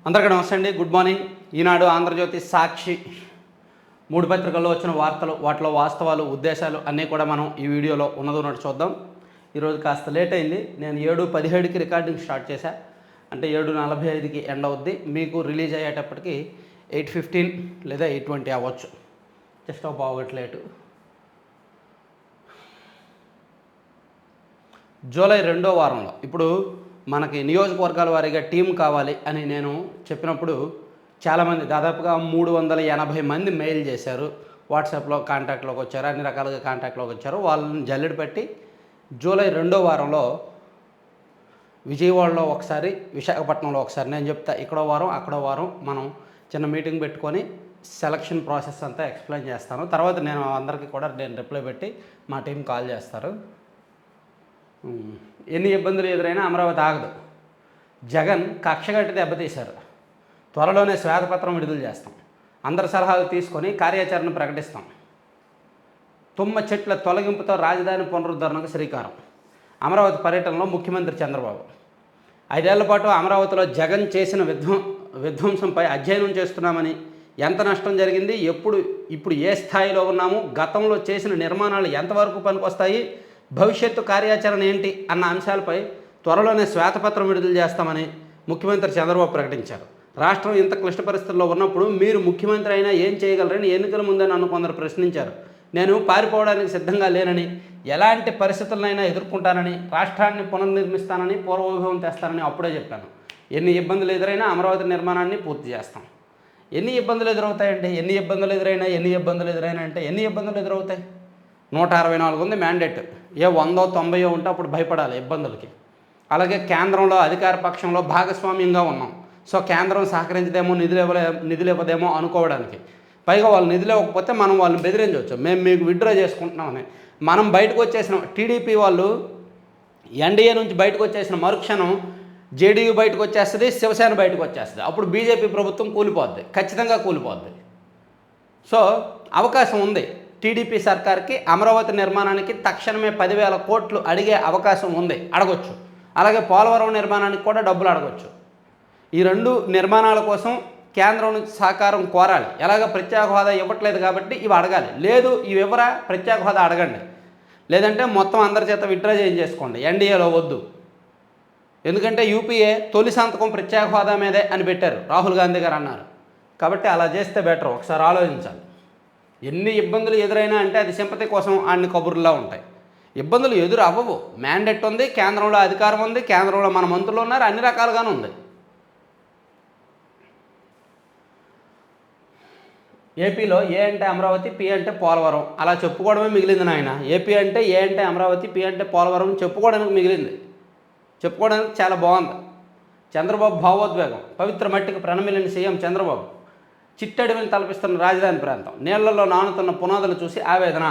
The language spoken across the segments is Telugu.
అందరికీ నమస్తే అండి. Good morning. ఈనాడు, ఆంధ్రజ్యోతి, సాక్షి మూడు పత్రికల్లో వచ్చిన వార్తలు, వాటిలో వాస్తవాలు, ఉద్దేశాలు అన్నీ కూడా మనం ఈ వీడియోలో ఉన్నట్టు చూద్దాం. ఈరోజు కాస్త లేట్ అయింది. నేను 7:17కి రికార్డింగ్ స్టార్ట్ చేశా. అంటే 7:45కి ఎండ్ అవుద్ది. మీకు రిలీజ్ అయ్యేటప్పటికి 8:15 లేదా 8:20 అవ్వచ్చు. జస్ట్ ఒక పావుగంట లేటు. జూలై 2వ వారంలో ఇప్పుడు మనకి నియోజకవర్గాల వారీగా టీం కావాలి అని నేను చెప్పినప్పుడు చాలామంది, దాదాపుగా 380 మంది మెయిల్ చేశారు. వాట్సాప్లో కాంటాక్ట్లోకి వచ్చారు, అన్ని రకాలుగా కాంటాక్ట్లోకి వచ్చారు. వాళ్ళని జల్లెడ పెట్టి జూలై 2వ వారంలో విజయవాడలో ఒకసారి, విశాఖపట్నంలో ఒకసారి, నేను చెప్తా ఇక్కడో వారం అక్కడో వారం మనం చిన్న మీటింగ్ పెట్టుకొని సెలక్షన్ ప్రాసెస్ అంతా ఎక్స్ప్లెయిన్ చేస్తాను. తర్వాత నేను అందరికీ కూడా రిప్లై పెట్టి మా టీం కాల్ చేస్తారు. ఎన్ని ఇబ్బందులు ఎదురైనా అమరావతి ఆగదు. జగన్ కక్షగట్టి దెబ్బతీశారు. త్వరలోనే శ్వేతపత్రం విడుదల చేస్తాం. అందరి సలహాలు తీసుకొని కార్యాచరణ ప్రకటిస్తాం. తుమ్మ చెట్ల తొలగింపుతో రాజధాని పునరుద్ధరణకు శ్రీకారం. అమరావతి పర్యటనలో ముఖ్యమంత్రి చంద్రబాబు. 5 ఏళ్ల పాటు అమరావతిలో జగన్ చేసిన విధ్వంసంపై అధ్యయనం చేస్తున్నామని, ఎంత నష్టం జరిగింది, ఇప్పుడు ఏ స్థాయిలో ఉన్నాము, గతంలో చేసిన నిర్మాణాలు ఎంతవరకు పనికొస్తాయి, భవిష్యత్తు కార్యాచరణ ఏంటి అన్న అంశాలపై త్వరలోనే శ్వేతపత్రం విడుదల చేస్తామని ముఖ్యమంత్రి చంద్రబాబు ప్రకటించారు. రాష్ట్రం ఇంత క్లిష్ట పరిస్థితుల్లో ఉన్నప్పుడు మీరు ముఖ్యమంత్రి అయినా ఏం చేయగలరని ఎన్నికల ముందే నన్ను కొందరు ప్రశ్నించారు. నేను పారిపోవడానికి సిద్ధంగా లేనని, ఎలాంటి పరిస్థితులనైనా ఎదుర్కొంటానని, రాష్ట్రాన్ని పునర్నిర్మిస్తానని, పూర్వవైభవం తెస్తానని అప్పుడే చెప్పాను. ఎన్ని ఇబ్బందులు ఎదురైనా అమరావతి నిర్మాణాన్ని పూర్తి చేస్తాం. ఎన్ని ఇబ్బందులు ఎదురవుతాయండి? ఎన్ని ఇబ్బందులు ఎదురైనా అంటే ఎన్ని ఇబ్బందులు ఎదురవుతాయి? 164 ఉంది మ్యాండేట్. 100, 90 ఉంటే అప్పుడు భయపడాలి ఇబ్బందులకి. అలాగే కేంద్రంలో అధికార పక్షంలో భాగస్వామ్యంగా ఉన్నాం. సో కేంద్రం సహకరించదేమో, నిధులు ఇవ్వదేమో అనుకోవడానికి. పైగా వాళ్ళు నిధులు ఇవ్వకపోతే మనం వాళ్ళని బెదిరించవచ్చు, మేము మీకు విత్డ్రా చేసుకుంటున్నామని. మనం బయటకు వచ్చేసిన టీడీపీ వాళ్ళు ఎన్డీఏ నుంచి బయటకు వచ్చేసిన మరుక్షణం జేడీయూ బయటకు వచ్చేస్తుంది, శివసేన బయటకు వచ్చేస్తుంది. అప్పుడు బీజేపీ ప్రభుత్వం కూలిపోద్ది, ఖచ్చితంగా కూలిపోద్ది. సో అవకాశం ఉంది. టీడీపీ సర్కార్కి అమరావతి నిర్మాణానికి తక్షణమే 10,000 కోట్లు అడిగే అవకాశం ఉంది, అడగొచ్చు. అలాగే పోలవరం నిర్మాణానికి కూడా డబ్బులు అడగొచ్చు. ఈ 2 నిర్మాణాల కోసం కేంద్రం నుంచి సహకారం కోరాలి. ఎలాగ ప్రత్యేక హోదా ఇవ్వట్లేదు కాబట్టి ఇవి అడగాలి. లేదు ఇవి ఇవ్వరా, ప్రత్యేక హోదా అడగండి. లేదంటే మొత్తం అందరి చేత విత్డ్రా చేసుకోండి, ఎన్డీఏలో వద్దు. ఎందుకంటే యూపీఏ తొలి సంతకం ప్రత్యేక హోదా మీదే అని పెట్టారు, రాహుల్ గాంధీ గారు అన్నారు. కాబట్టి అలా చేస్తే బెటర్, ఒకసారి ఆలోచించాలి. ఎన్ని ఇబ్బందులు ఎదురైనా అంటే అది సింపతి కోసం అన్ని కబుర్లా ఉంటాయి. ఇబ్బందులు ఎదురు అవ్వవు. మ్యాండేట్ ఉంది, కేంద్రంలో అధికారం ఉంది, కేంద్రంలో మన మంత్రులు ఉన్నారు, అన్ని రకాలుగానే ఉంది. ఏపీలో ఏ అంటే అమరావతి, పి అంటే పోలవరం అలా చెప్పుకోవడమే మిగిలింది నాయన. ఏపీ అంటే ఏ అంటే అమరావతి, పి అంటే పోలవరం చెప్పుకోవడానికి మిగిలింది. చెప్పుకోవడానికి చాలా బాగుంది. చంద్రబాబు భావోద్వేగం. పవిత్ర మట్టికి ప్రణమిల్లిన సీఎం చంద్రబాబు. చిట్టడివిని తలపిస్తున్న రాజధాని ప్రాంతం. నీళ్లలో నానుతున్న పునాదులు చూసి ఆవేదన.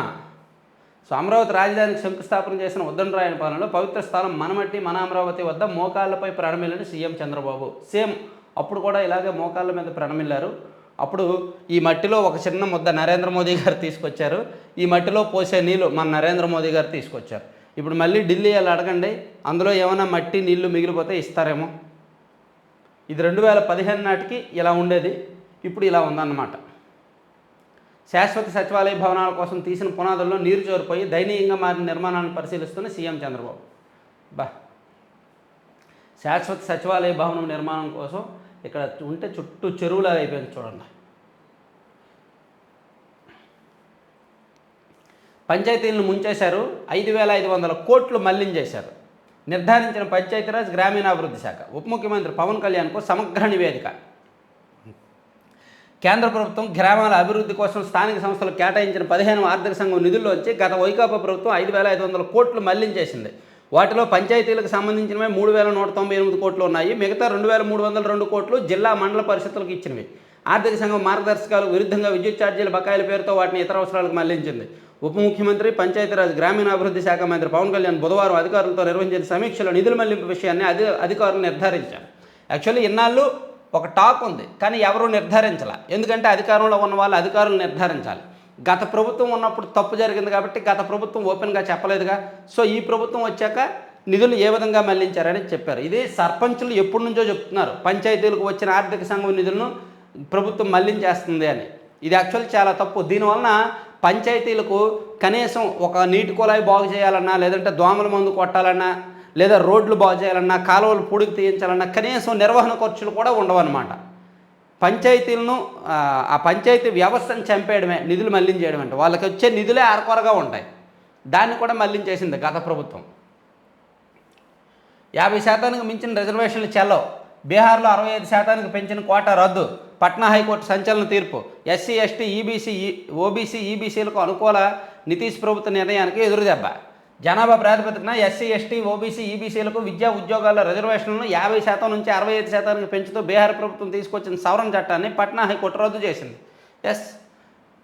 సో అమరావతి రాజధానికి శంకుస్థాపన చేసిన ఉద్దండరాయని పాలనలో పవిత్ర స్థలం మనమట్టి మన అమరావతి వద్ద మోకాళ్ళపై ప్రణమిల్లిన సీఎం చంద్రబాబు. సేమ్ అప్పుడు కూడా ఇలాగే మోకాళ్ళ మీద ప్రణమిల్లారు. అప్పుడు ఈ మట్టిలో ఒక చిన్న ముద్ద నరేంద్ర మోదీ గారు తీసుకొచ్చారు. ఈ మట్టిలో పోసే నీళ్ళు మన నరేంద్ర మోదీ గారు తీసుకొచ్చారు. ఇప్పుడు మళ్ళీ ఢిల్లీ వెళ్ళి అడగండి, అందులో ఏమైనా మట్టి నీళ్లు మిగిలిపోతే ఇస్తారేమో. ఇది 2015 నాటికి ఇలా ఉండేది, ఇప్పుడు ఇలా ఉందన్నమాట. శాశ్వత సచివాలయ భవనాల కోసం తీసిన పునాదుల్లో నీరు చోరిపోయి దయనీయంగా మారిన నిర్మాణాలను పరిశీలిస్తున్న సీఎం చంద్రబాబు. శాశ్వత సచివాలయ భవనం నిర్మాణం కోసం ఇక్కడ ఉంటే చుట్టూ చెరువులాగా అయిపోయింది చూడండి. పంచాయతీలను ముంచేశారు. 5,500 కోట్లు మళ్లించేశారు. నిర్ధారించిన పంచాయతీరాజ్ గ్రామీణాభివృద్ధి శాఖ. ఉప ముఖ్యమంత్రి పవన్ కళ్యాణ్కు సమగ్ర నివేదిక. కేంద్ర ప్రభుత్వం గ్రామాల అభివృద్ధి కోసం స్థానిక సంస్థలు కేటాయించిన 15వ ఆర్థిక సంఘం నిధుల్లోంచి గత వైకాపా ప్రభుత్వం 5,500 కోట్లు మళ్లించేసింది. వాటిలో పంచాయతీలకు సంబంధించినవి 3,198 కోట్లు ఉన్నాయి. మిగతా 2,302 కోట్లు జిల్లా మండల పరిషత్తులకు ఇచ్చినవి. ఆర్థిక సంఘం మార్గదర్శకాలకు విరుద్ధంగా విద్యుత్ ఛార్జీల బకాయిల పేరుతో వాటిని ఇతర అవసరాలకు మళ్లించింది. ఉప ముఖ్యమంత్రి పంచాయతీరాజ్ గ్రామీణాభివృద్ధి శాఖ మంత్రి పవన్ కళ్యాణ్ బుధవారం అధికారులతో నిర్వహించిన సమీక్షలో నిధుల మళ్లింపు విషయాన్ని అధికారులు నిర్ధారించారు. యాక్చువల్లీ ఇన్నాళ్ళు ఒక టాక్ ఉంది, కానీ ఎవరూ నిర్ధారించాల. ఎందుకంటే అధికారంలో ఉన్న వాళ్ళు అధికారులు నిర్ధారించాలి. గత ప్రభుత్వం ఉన్నప్పుడు తప్పు జరిగింది కాబట్టి గత ప్రభుత్వం ఓపెన్గా చెప్పలేదుగా. సో ఈ ప్రభుత్వం వచ్చాక నిధులు ఏ విధంగా మళ్లించారని చెప్పారు. ఇది సర్పంచులు ఎప్పటి నుంచో చెప్తున్నారు, పంచాయతీలకు వచ్చిన ఆర్థిక సంఘం నిధులను ప్రభుత్వం మళ్లించేస్తుంది అని. ఇది యాక్చువల్ చాలా తప్పు. దీనివలన పంచాయతీలకు కనీసం ఒక నీటి కుళాయి బాగు చేయాలన్నా, లేదంటే దోమల మందు కొట్టాలన్నా, లేదా రోడ్లు బాగు చేయాలన్నా, కాలువలు పూడికి తీయించాలన్నా కనీసం నిర్వహణ ఖర్చులు కూడా ఉండవన్నమాట. పంచాయతీలను ఆ పంచాయతీ వ్యవస్థను చంపేయడమే నిధులు మళ్లించేయడం అంటే. వాళ్ళకి వచ్చే నిధులే అరకొరగా ఉంటాయి, దాన్ని కూడా మళ్లించేసింది గత ప్రభుత్వం. 50% మించిన రిజర్వేషన్లు చెల్లవు. బీహార్లో 65% పెంచిన కోటా రద్దు. పట్నా హైకోర్టు సంచలన తీర్పు. ఎస్సీ, ఎస్టీ, ఓబీసీ, ఈబీసీలకు అనుకూల నితీష్ ప్రభుత్వ నిర్ణయానికి ఎదురుదెబ్బ. జనాభా ప్రాతిపదికన ఎస్సీ, ఎస్టీ, ఓబీసీ, ఈబీసీలకు విద్యా ఉద్యోగాల రిజర్వేషన్లను 50% నుంచి 65% పెంచుతూ బీహార్ ప్రభుత్వం తీసుకొచ్చిన సవరణ చట్టాన్ని పట్నా హైకోర్టు రద్దు చేసింది.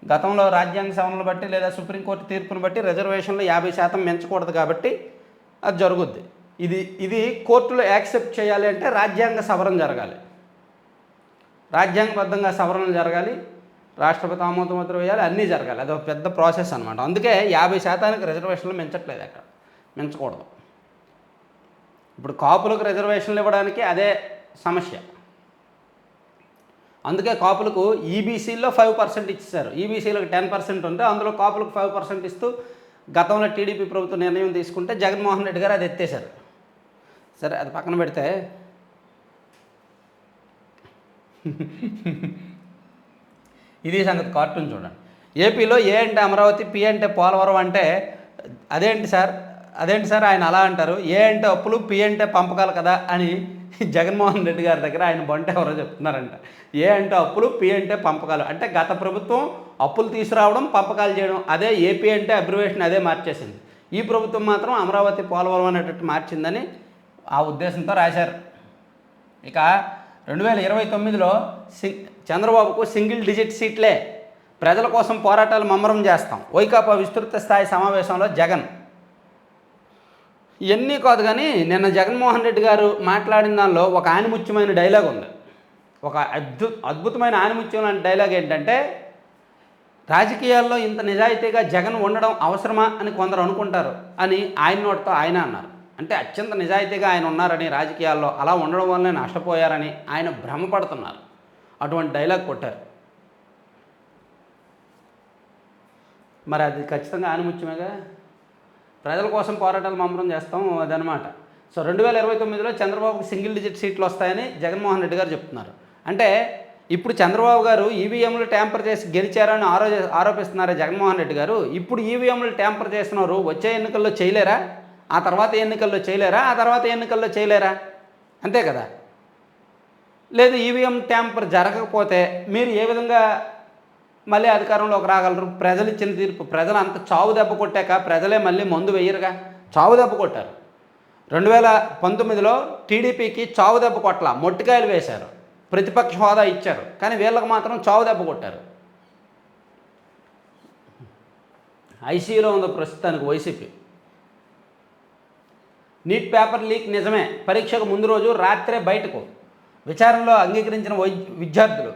గతంలో రాజ్యాంగ సవరణలు బట్టి లేదా సుప్రీంకోర్టు తీర్పును బట్టి రిజర్వేషన్లు 50% పెంచకూడదు కాబట్టి అది జరుగుద్ది. ఇది కోర్టులో యాక్సెప్ట్ చేయాలి అంటే రాజ్యాంగ సవరణ జరగాలి, రాజ్యాంగబద్ధంగా సవరణలు జరగాలి, రాష్ట్రపతి ఆమోదముద్ర వేయాలి, అన్నీ జరగాలి. అది ఒక పెద్ద ప్రాసెస్ అనమాట. అందుకే 50% రిజర్వేషన్లు మించట్లేదు, అక్కడ మించకూడదు. ఇప్పుడు కాపులకు రిజర్వేషన్లు ఇవ్వడానికి అదే సమస్య. అందుకే కాపులకు ఈబీసీలో 5% ఇచ్చేశారు. ఈబీసీలకు 10% ఉంటే అందులో కాపులకు 5% ఇస్తూ గతంలో టీడీపీ ప్రభుత్వం నిర్ణయం తీసుకుంటే జగన్మోహన్ రెడ్డి గారు అది ఎత్తేశారు. సరే, అది పక్కన పెడితే ఇది సంగతి. కార్టూన్ చూడండి. ఏపీలో ఏ అంటే అమరావతి, పి అంటే పోలవరం అంటే అదేంటి సార్ ఆయన అలా అంటారు. ఏ అంటే అప్పులు, పి అంటే పంపకాలు కదా అని జగన్మోహన్ రెడ్డి గారి దగ్గర ఆయన బొంట ఎవరో చెప్తున్నారంట. ఏ అంటే అప్పులు, పి అంటే పంపకాలు. అంటే గత ప్రభుత్వం అప్పులు తీసుకురావడం, పంపకాలు చేయడం, అదే ఏపీ అంటే అబ్రివేషన్ అదే మార్చేసింది. ఈ ప్రభుత్వం మాత్రం అమరావతి, పోలవరం అనేటట్టు మార్చిందని ఆ ఉద్దేశంతో రాశారు. ఇక 2029లో చంద్రబాబుకు సింగిల్ డిజిట్ సీట్లే, ప్రజల కోసం పోరాటాలు ముమ్మరం చేస్తాం. వైకాపా విస్తృత స్థాయి సమావేశంలో జగన్. ఇవన్నీ కాదు కానీ నిన్న జగన్మోహన్ రెడ్డి గారు మాట్లాడిన దానిలో ఒక ఆనిముత్యమైన డైలాగ్ ఉంది. ఒక అద్భుతమైన ఆనిముత్యమైన డైలాగ్ ఏంటంటే, రాజకీయాల్లో ఇంత నిజాయితీగా జగన్ ఉండడం అవసరమా అని కొందరు అనుకుంటారు అని ఆయన నోటితో ఆయన అన్నారు. అంటే అత్యంత నిజాయితీగా ఆయన ఉన్నారని, రాజకీయాల్లో అలా ఉండడం వల్లనే నష్టపోయారని ఆయన భ్రమపడుతున్నారు. అటువంటి డైలాగ్ కొట్టారు. మరి అది ఖచ్చితంగా ఆనిముత్యమేగా. ప్రజల కోసం పోరాటాలు ముమ్మరం చేస్తాం అదనమాట. సో 2029లో చంద్రబాబుకి సింగిల్ డిజిట్ సీట్లు వస్తాయని జగన్మోహన్ రెడ్డి గారు చెప్తున్నారు. అంటే ఇప్పుడు చంద్రబాబు గారు ఈవీఎంలు ట్యాంపర్ చేసి గెలిచారని ఆరోపిస్తున్నారే జగన్మోహన్ రెడ్డి గారు. ఇప్పుడు ఈవీఎంలు ట్యాంపర్ చేస్తున్నారు, వచ్చే ఎన్నికల్లో చేయలేరా? ఆ తర్వాత ఎన్నికల్లో చేయలేరా? ఆ తర్వాత ఎన్నికల్లో చేయలేరా? అంతే కదా. లేదు, ఈవీఎం ట్యాంపర్ జరగకపోతే మీరు ఏ విధంగా మళ్ళీ అధికారంలోకి రాగలరు? ప్రజలు ఇచ్చిన తీర్పు, ప్రజలు అంత చావు దెబ్బ కొట్టాక ప్రజలే మళ్ళీ మందు వెయ్యరుగా. చావు దెబ్బ కొట్టారు. 2019లో టీడీపీకి చావు దెబ్బ కొట్టలా, మొట్టికాయలు వేశారు, ప్రతిపక్ష హోదా ఇచ్చారు. కానీ వీళ్ళకి మాత్రం చావు దెబ్బ కొట్టారు. ఐసీయూలో ఉంది ప్రస్తుతానికి వైసీపీ. నీట్ పేపర్ లీక్ నిజమే, పరీక్షకు ముందు రోజు రాత్రే బయటకు. విచారణలో అంగీకరించిన విద్యార్థులు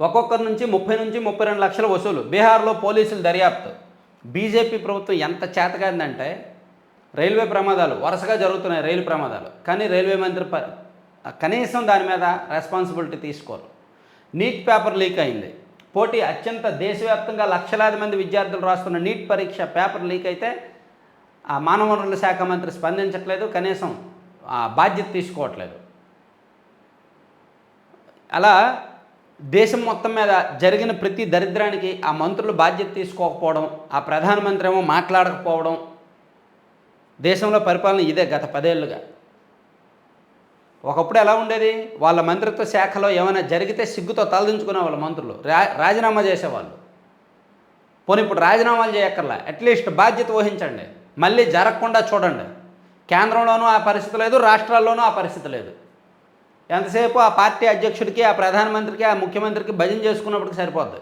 ఒక్కొక్కరి నుంచి 30 నుంచి 32 లక్షల వసూలు. బీహార్లో పోలీసులు దర్యాప్తు. బీజేపీ ప్రభుత్వం ఎంత చేతగాందంటే, రైల్వే ప్రమాదాలు వరుసగా జరుగుతున్నాయి, రైలు ప్రమాదాలు. కానీ రైల్వే మంత్రి కనీసం దాని మీద రెస్పాన్సిబిలిటీ తీసుకోరు. నీట్ పేపర్ లీక్ అయింది. పోటీ అత్యంత దేశవ్యాప్తంగా లక్షలాది మంది విద్యార్థులు రాస్తున్న నీట్ పరీక్ష పేపర్ లీక్ అయితే ఆ మానవ వనరుల శాఖ మంత్రి స్పందించట్లేదు, కనీసం బాధ్యత తీసుకోవట్లేదు. అలా దేశం మొత్తం మీద జరిగిన ప్రతి దరిద్రానికి ఆ మంత్రులు బాధ్యత తీసుకోకపోవడం, ఆ ప్రధానమంత్రి ఏమో మాట్లాడకపోవడం, దేశంలో పరిపాలన ఇదే గత 10 ఏళ్ళుగా. ఒకప్పుడు ఎలా ఉండేది? వాళ్ళ మంత్రిత్వ శాఖలో ఏమైనా జరిగితే సిగ్గుతో తలదించుకునే వాళ్ళ మంత్రులు రాజీనామా చేసేవాళ్ళు. పోనీ ఇప్పుడు రాజీనామాలు చేయక్కర్లా, అట్లీస్ట్ బాధ్యత వహించండి, మళ్ళీ జరగకుండా చూడండి. కేంద్రంలోనూ ఆ పరిస్థితి లేదు, రాష్ట్రాల్లోనూ ఆ పరిస్థితి లేదు. ఎంతసేపు ఆ పార్టీ అధ్యక్షుడికి, ఆ ప్రధానమంత్రికి, ఆ ముఖ్యమంత్రికి భజన చేసుకున్నప్పటికి సరిపోద్ది.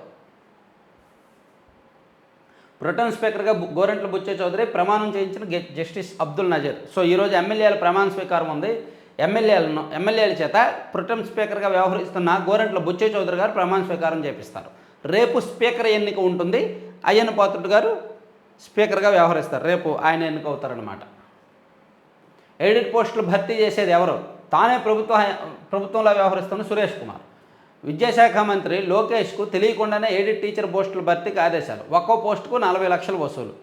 ప్రొటెం స్పీకర్గా గోరంట్ల బుచ్చే చౌదరి ప్రమాణం చేయించిన జస్టిస్ అబ్దుల్ నజీర్. సో ఈరోజు ఎమ్మెల్యేల ప్రమాణ స్వీకారం ఉంది. ఎమ్మెల్యేల చేత ప్రొటెం స్పీకర్గా వ్యవహరిస్తున్న గోరంట్ల బుచ్చే చౌదరి గారు ప్రమాణ స్వీకారం చేపిస్తారు. రేపు స్పీకర్ ఎన్నిక ఉంటుంది. అయ్యన్న పాత్రుడు గారు స్పీకర్గా వ్యవహరిస్తారు. రేపు ఆయన ఎన్నికవుతారనమాట. ఎడిట్ పోస్టులు భర్తీ చేసేది ఎవరు? తానే ప్రభుత్వంలో వ్యవహరిస్తున్న సురేష్ కుమార్. విద్యాశాఖ మంత్రి లోకేష్కు తెలియకుండానే ఎడిట్ టీచర్ పోస్టుల భర్తీకి ఆదేశాలు. ఒక్కో పోస్టుకు 40 లక్షలు వసూలు.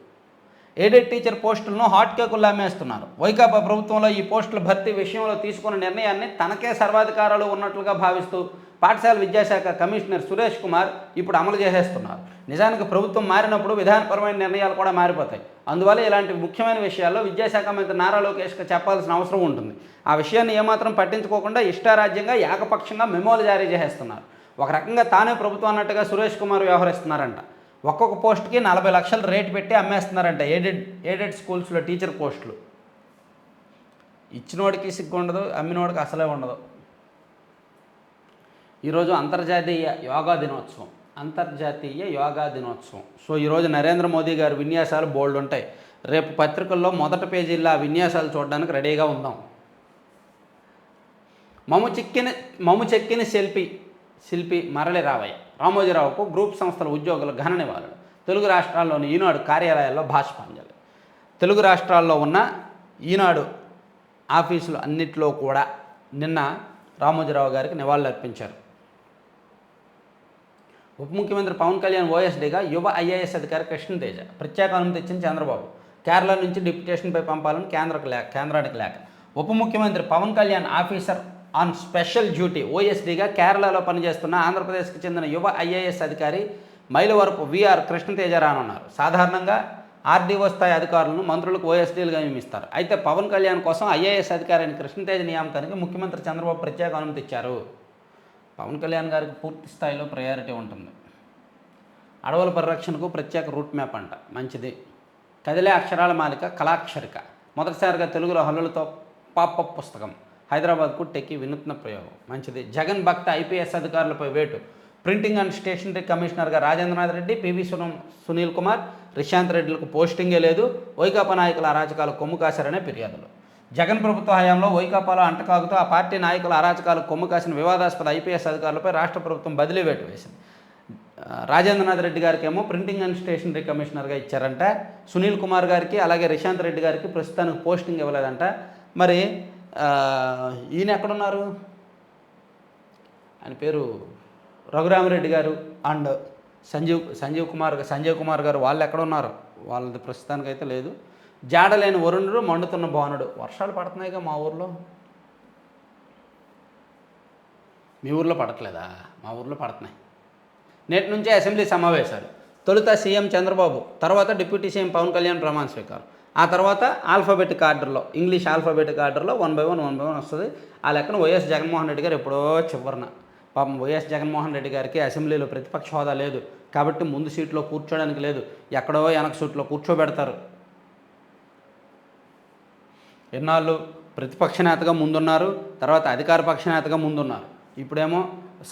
ఎడిట్ టీచర్ పోస్టులను హాట్ కేకుల్లో అమ్మేస్తున్నారు. వైకాపా ప్రభుత్వంలో ఈ పోస్టుల భర్తీ విషయంలో తీసుకున్న నిర్ణయాన్ని తనకే సర్వాధికారాలు ఉన్నట్లుగా భావిస్తూ పాఠశాల విద్యాశాఖ కమిషనర్ సురేష్ కుమార్ ఇప్పుడు అమలు చేసేస్తున్నారు. నిజానికి ప్రభుత్వం మారినప్పుడు విధానపరమైన నిర్ణయాలు కూడా మారిపోతాయి. అందువల్ల ఇలాంటి ముఖ్యమైన విషయాల్లో విద్యాశాఖ మంత్రి నారా లోకేష్కి చెప్పాల్సిన అవసరం ఉంటుంది. ఆ విషయాన్ని ఏమాత్రం పట్టించుకోకుండా ఇష్టారాజ్యంగా ఏకపక్షంగా మెమోలు జారీ చేసేస్తున్నారు. ఒక రకంగా తానే ప్రభుత్వం అన్నట్టుగా సురేష్ కుమార్ వ్యవహరిస్తున్నారంట. ఒక్కొక్క పోస్టుకి 40 లక్షలు రేటు పెట్టి అమ్మేస్తున్నారంట ఎయిడెడ్ స్కూల్స్లో టీచర్ పోస్టులు. ఇచ్చినోడికి సిగ్గు ఉండదు, అమ్మినోడికి అసలే ఉండదు. ఈరోజు అంతర్జాతీయ యోగా దినోత్సవం. సో ఈరోజు నరేంద్ర మోదీ గారి విన్యాసాలు బోల్డ్ ఉంటాయి. రేపు పత్రికల్లో మొదటి పేజీల్లో ఆ విన్యాసాలు చూడడానికి రెడీగా ఉందాం. మము చెక్కిన శిల్పి మరలి రామోజీరావుకు గ్రూప్ సంస్థల ఉద్యోగుల ఘన నివాళులు. తెలుగు రాష్ట్రాల్లోని ఈనాడు కార్యాలయాల్లో భాషపాంజలి. తెలుగు రాష్ట్రాల్లో ఉన్న ఈనాడు ఆఫీసులు అన్నింటిలో కూడా నిన్న రామోజీరావు గారికి నివాళులు అర్పించారు. ఉప ముఖ్యమంత్రి పవన్ కళ్యాణ్ ఓఎస్డీగా యువ ఐఏఎస్ అధికారి కృష్ణతేజ. ప్రత్యేక అనుమతి ఇచ్చిన చంద్రబాబు. కేరళ నుంచి డిప్యుటేషన్పై పంపాలని కేంద్రానికి లేఖ. ఉప ముఖ్యమంత్రి Pawan Kalyan officer on special duty ఓఎస్డీగా కేరళలో పనిచేస్తున్న ఆంధ్రప్రదేశ్కి చెందిన యువ ఐఏఎస్ అధికారి మైలవరపు విఆర్ కృష్ణతేజ రానున్నారు. సాధారణంగా ఆర్డీఓ స్థాయి అధికారులను మంత్రులకు ఓఎస్డీలుగా నియమిస్తారు. అయితే పవన్ కళ్యాణ్ కోసం ఐఏఎస్ అధికారి కృష్ణతేజ నియామకానికి ముఖ్యమంత్రి చంద్రబాబు ప్రత్యేక అనుమతి ఇచ్చారు. పవన్ కళ్యాణ్ గారికి పూర్తి స్థాయిలో ప్రయారిటీ ఉంటుంది. అడవుల పరిరక్షణకు ప్రత్యేక రూట్ మ్యాప్ అంట, మంచిది. కదిలే అక్షరాల మాలిక కళాక్షరిక. మొదటిసారిగా తెలుగులో హల్లులతో పాపప్ పుస్తకం. హైదరాబాద్కు టెక్కి వినూత్న ప్రయోగం, మంచిది. జగన్ భక్త ఐపీఎస్ అధికారులపై వేటు. ప్రింటింగ్ అండ్ స్టేషనరీ కమిషనర్గా రాజేంద్రనాథ్ రెడ్డి, పివి సునీల్ కుమార్, రిశాంత్ రెడ్డిలకు పోస్టింగే లేదు. వైకాపా నాయకుల అరాచకాలు కొమ్ము కాశారనే ఫిర్యాదులు. జగన్ ప్రభుత్వ హయాంలో వైకాపాలో అంటకాగుతూ ఆ పార్టీ నాయకుల అరాచకాలు కొమ్ము కాసిన వివాదాస్పద ఐపీఎస్ అధికారులపై రాష్ట్ర ప్రభుత్వం బదిలీ వేటు వేసింది. రాజేంద్రనాథ్ రెడ్డి గారికి ఏమో ప్రింటింగ్ అండ్ స్టేషనరీ కమిషనర్గా ఇచ్చారంట. సునీల్ కుమార్ గారికి అలాగే రిశాంత్ రెడ్డి గారికి ప్రస్తుతానికి పోస్టింగ్ ఇవ్వలేదంట. మరి ఈయన ఎక్కడున్నారు? ఆయన పేరు రఘురామరెడ్డి గారు అండ్ సంజీవ్ కుమార్ గారు వాళ్ళు ఎక్కడున్నారు? వాళ్ళది ప్రస్తుతానికైతే లేదు. జాడలేని వరుణుడు, మండుతున్న భానుడు. వర్షాలు పడుతున్నాయిగా మా ఊర్లో. మీ ఊర్లో పడట్లేదా? మా ఊర్లో పడుతున్నాయి. నేటి నుంచే అసెంబ్లీ సమావేశాలు. తొలుత సీఎం చంద్రబాబు, తర్వాత డిప్యూటీ సీఎం పవన్ కళ్యాణ్ ప్రమాణ స్వీకారం. ఆ తర్వాత ఆల్ఫాబెటిక్ ఆర్డర్లో, ఇంగ్లీష్ ఆల్ఫాబెటిక్ ఆర్డర్లో 1 by 1 వస్తుంది. ఆ లెక్కన వైఎస్ జగన్మోహన్ రెడ్డి గారు ఎప్పుడో చివరన, పాపం వైఎస్ జగన్మోహన్ రెడ్డి గారికి అసెంబ్లీలో ప్రతిపక్ష హోదా లేదు కాబట్టి ముందు సీట్లో కూర్చోడానికి లేదు, ఎక్కడో వెనక సీట్లో కూర్చోబెడతారు. ఎన్నాళ్ళు ప్రతిపక్ష నేతగా ముందున్నారు, తర్వాత అధికార పక్ష నేతగా ముందున్నారు. ఇప్పుడేమో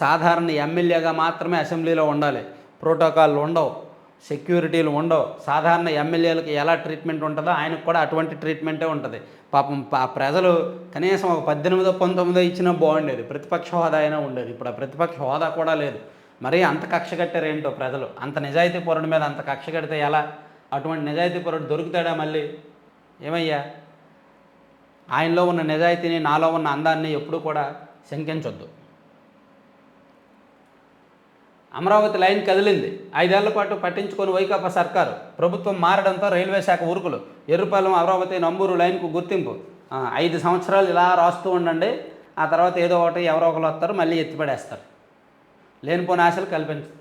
సాధారణ ఎమ్మెల్యేగా మాత్రమే అసెంబ్లీలో ఉండాలి. ప్రోటోకాల్ ఉండవు, సెక్యూరిటీలు ఉండవు. సాధారణ ఎమ్మెల్యేలకు ఎలా ట్రీట్మెంట్ ఉంటుందో ఆయనకు కూడా అటువంటి ట్రీట్మెంటే ఉంటుంది. పాపం ప్రజలు కనీసం ఒక 18-19 ఇచ్చినా బాగుండేది, ప్రతిపక్ష హోదా అయినా ఉండేది. ఇప్పుడు ఆ ప్రతిపక్ష హోదా కూడా లేదు. మరీ అంత కక్ష కట్టారేంటో ప్రజలు. అంత నిజాయితీ పరుడి మీద అంత కక్ష కడితే ఎలా? అటువంటి నిజాయితీ పరుడు దొరుకుతాడా మళ్ళీ? ఏమయ్యా, ఆయనలో ఉన్న నిజాయితీని, నాలో ఉన్న అందాన్ని ఎప్పుడూ కూడా శంకించొద్దు. అమరావతి లైన్ కదిలింది. 5 ఏళ్ల పాటు పట్టించుకొని వైకాపా సర్కారు. ప్రభుత్వం మారడంతో రైల్వే శాఖ ఉరుకులు. ఎర్రుపాలెం అమరావతి నంబూరు లైన్కు గుర్తింపు. 5 సంవత్సరాలు ఇలా రాస్తూ ఉండండి, ఆ తర్వాత ఏదో ఒకటి ఎవరో ఒకరు వస్తారు, మళ్ళీ ఎత్తిపడేస్తారు. లేనిపోని ఆశలు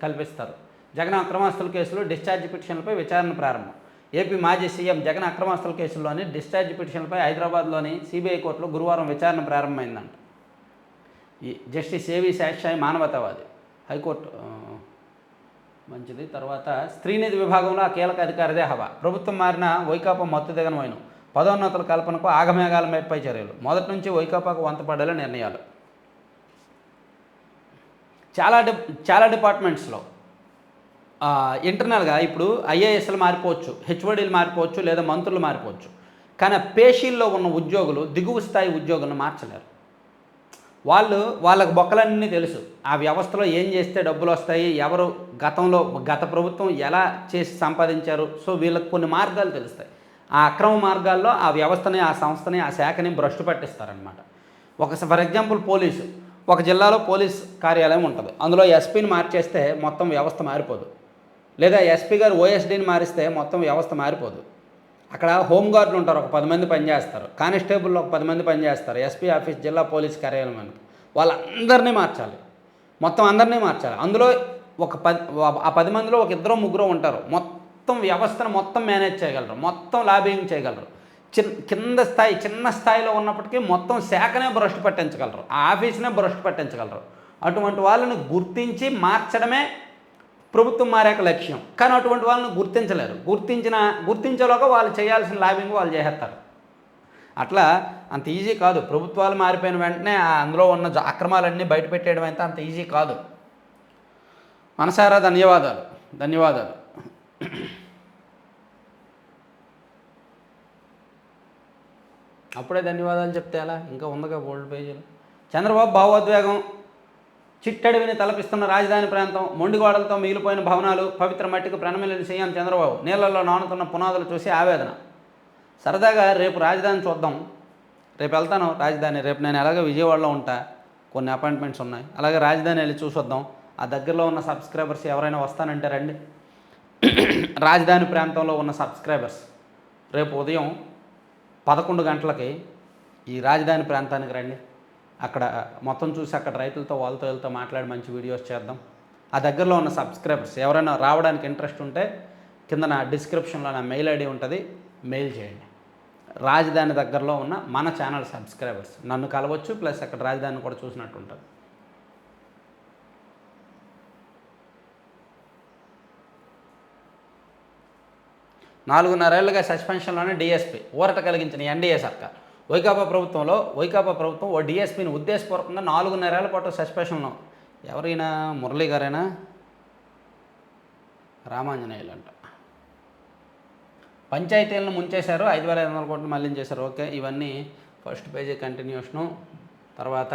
కల్పిస్తారు. జగన్ అక్రమాస్తుల కేసులో డిశ్చార్జ్ పిటిషన్లపై విచారణ ప్రారంభం. ఏపీ మాజీ సీఎం జగన్ అక్రమాస్తుల కేసుల్లోని డిశ్చార్జ్ పిటిషన్లపై హైదరాబాద్లోని సిబిఐ కోర్టులో గురువారం విచారణ ప్రారంభమైందంట. జస్టిస్ ఏవి శేషాయి మానవతావాది, హైకోర్టు, మంచిది. తర్వాత స్త్రీనిధి విభాగంలో ఆ కీలక అధికారిదే హవా. ప్రభుత్వం మారిన వైకాపా మత్తు దిగనమైన పదోన్నతుల కల్పనకు ఆగమేఘాలపై చర్యలు. మొదటి నుంచి వైకాపాకు వంతపడేలా నిర్ణయాలు. చాలా డిపార్ట్మెంట్స్లో ఇంటర్నల్గా ఇప్పుడు ఐఏఎస్లు మారిపోవచ్చు, హెచ్ఓడీలు మారిపోవచ్చు, లేదా మంత్రులు మారిపోవచ్చు. కానీ పేషీల్లో ఉన్న ఉద్యోగులు, దిగువ స్థాయి ఉద్యోగులను మార్చలేరు. వాళ్ళకి బొక్కలన్నీ తెలుసు. ఆ వ్యవస్థలో ఏం చేస్తే డబ్బులు వస్తాయి, ఎవరు గత ప్రభుత్వం ఎలా చేసి సంపాదించారు. సో వీళ్ళకి కొన్ని మార్గాలు తెలుస్తాయి. ఆ అక్రమ మార్గాల్లో ఆ వ్యవస్థని, ఆ సంస్థని, ఆ శాఖని భ్రష్టు పట్టిస్తారనమాట. ఫర్ ఎగ్జాంపుల్ పోలీసు, ఒక జిల్లాలో పోలీస్ కార్యాలయం ఉంటుంది. అందులో ఎస్పీని మార్చేస్తే మొత్తం వ్యవస్థ మారిపోదు. లేదా ఎస్పీ గారు ఓఎస్డీని మారిస్తే మొత్తం వ్యవస్థ మారిపోదు. అక్కడ హోంగార్డులు ఉంటారు, ఒక 10 మంది పనిచేస్తారు. కానిస్టేబుల్లో ఒక 10 మంది పనిచేస్తారు. ఎస్పీ ఆఫీస్, జిల్లా పోలీస్ కార్యాలయానికి వాళ్ళందరినీ మార్చాలి. మొత్తం అందరినీ మార్చాలి. అందులో ఆ 10 మందిలో ఒక 2-3 ఉంటారు. మొత్తం వ్యవస్థను మొత్తం మేనేజ్ చేయగలరు, మొత్తం లాబింగ్ చేయగలరు. చిన్న స్థాయిలో ఉన్నప్పటికీ మొత్తం శాఖనే భ్రష్టు పట్టించగలరు, ఆ ఆఫీస్నే భ్రష్టు పట్టించగలరు. అటువంటి వాళ్ళని గుర్తించి మార్చడమే ప్రభుత్వం మారాక లక్ష్యం. కానీ అటువంటి వాళ్ళని గుర్తించలేరు. గుర్తించేలోగా వాళ్ళు చేయాల్సిన లాబింగ్ వాళ్ళు చేసేస్తారు. అట్లా అంత ఈజీ కాదు. ప్రభుత్వాలు మారిపోయిన వెంటనే అందులో ఉన్న అక్రమాలన్నీ బయటపెట్టేయడం అయితే అంత ఈజీ కాదు. మనసారా ధన్యవాదాలు. అప్పుడే ధన్యవాదాలు చెప్తే ఎలా? ఇంకా ఉందిగా బోల్డ్ పేజీలు. చంద్రబాబు భావోద్వేగం, చిట్టడివిని తలపిస్తున్న రాజధాని ప్రాంతం, మొండిగోడలతో మిగిలిపోయిన భవనాలు, పవిత్ర మట్టికి ప్రణమిల్లిన సీఎం చంద్రబాబు, నీళ్లలో నానుతున్న పునాదులు చూసి ఆవేదన. సరదాగా రేపు రాజధాని చూద్దాం. రేపు వెళ్తాను రాజధాని. రేపు నేను ఎలాగో విజయవాడలో ఉంటా, కొన్ని అపాయింట్మెంట్స్ ఉన్నాయి. అలాగే రాజధాని వెళ్ళి చూసొద్దాం. ఆ దగ్గరలో ఉన్న సబ్స్క్రైబర్స్ ఎవరైనా వస్తానంటే రండి. రాజధాని ప్రాంతంలో ఉన్న సబ్స్క్రైబర్స్ రేపు ఉదయం 11 గంటలకి ఈ రాజధాని ప్రాంతానికి రండి. అక్కడ మొత్తం చూసి అక్కడ రైతులతో వీళ్ళతో మాట్లాడి మంచి వీడియోస్ చేద్దాం. ఆ దగ్గరలో ఉన్న సబ్స్క్రైబర్స్ ఎవరైనా రావడానికి ఇంట్రెస్ట్ ఉంటే కింద నా డిస్క్రిప్షన్లో నా మెయిల్ ఐడి ఉంటుంది, మెయిల్ చేయండి. రాజధాని దగ్గరలో ఉన్న మన ఛానల్ సబ్స్క్రైబర్స్ నన్ను కలవచ్చు, ప్లస్ అక్కడ రాజధాని కూడా చూసినట్టు ఉంటుంది. నాలుగున్నరేళ్లుగా సస్పెన్షన్లోనే డీఎస్పీ ఊరట కలిగించిన ఎన్డీఏ సర్కార్. వైకాపా ప్రభుత్వం ఓ డీఎస్పీని ఉద్దేశపూర్వకంగా 4.5 ఏళ్ల పాటు సస్పెన్షన్లో. ఎవరైనా మురళీ గారైనా రామాంజనేయులు అంట. పంచాయతీలను ముంచేశారు, 5,500 కోట్లు మళ్లించేశారు. ఓకే, ఇవన్నీ ఫస్ట్ పేజీ కంటిన్యూషను. తర్వాత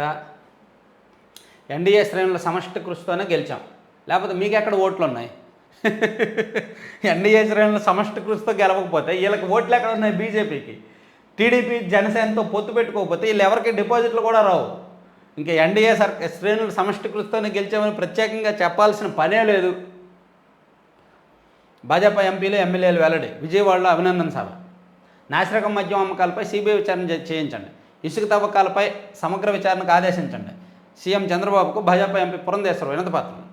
ఎన్డీఏ శ్రేణుల సమష్టి కృషితోనే గెలిచాం, లేకపోతే మీకు ఎక్కడ ఓట్లు ఉన్నాయి? ఎన్డీఏ శ్రేణుల సమష్టి కృషితో గెలవకపోతే వీళ్ళకి ఓట్లు ఎక్కడ ఉన్నాయి? బీజేపీకి, టీడీపీ, జనసేనతో పొత్తు పెట్టుకోకపోతే వీళ్ళు ఎవరికి డిపాజిట్లు కూడా రావు. ఇంకా ఎన్డీఏ శ్రేణుల సమష్టి కృషితోనే గెలిచామని ప్రత్యేకంగా చెప్పాల్సిన పనే లేదు. భాజపా ఎంపీలు, ఎమ్మెల్యేలు వెల్లడి. విజయవాడలో అభినందన సభ. నాసిరకం మద్యం అమ్మకాలపై సిబిఐ విచారణ చేయించండి. ఇసుక తవ్వకాలపై సమగ్ర విచారణకు ఆదేశించండి. సీఎం చంద్రబాబుకు భాజపా ఎంపీ పురంధేశ్వరరావు వినతిపత్రం.